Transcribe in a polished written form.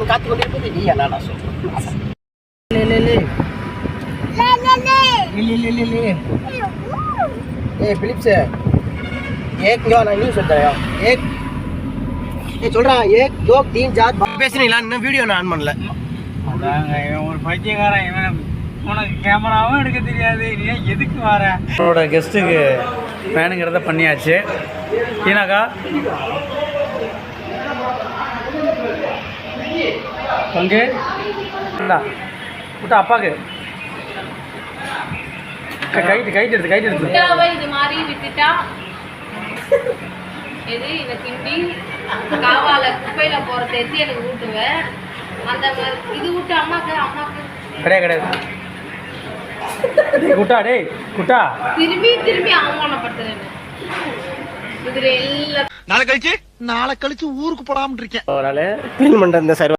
காத்து கொண்டிருப்பது நீ என்ன சொல்றேன். फिलिप्स एक जो ना न्यूज़ होता है एक ये चल रहा 1 2 3 4 பேசுறீங்களா இன்னும் வீடியோ நான் ஆன் பண்ணல. அதாங்க இவன் ஒரு பைத்தியக்காரன். இவன் உனக்கு கேமராவும் எடுக்க தெரியாது, நீ எதுக்கு வர? அவரோட கெஸ்ட்டுக்கு வேணுங்கிறத பண்ணியாச்சு. ஈனாக்கா பங்கு இந்தா விட்டா அப்பாவுக்கு கைட்டு எடுத்து இது மாதிரி விட்டுட்டா எது இதை கிண்டி காவால குப்பையில போற தேத்தி எனக்கு ஊட்டுவேன். அந்த இது விட்டு அம்மாக்கு கிடையாது குட்டா டேய் குட்டா திரும்பி அவமானப்படுத்துறேன். இதுல எல்லாம் நாளை கழிச்சு ஊருக்கு போடாம இருக்கேன். ஒரு ஆளு கிளீன் பண்ற இந்த சர்வ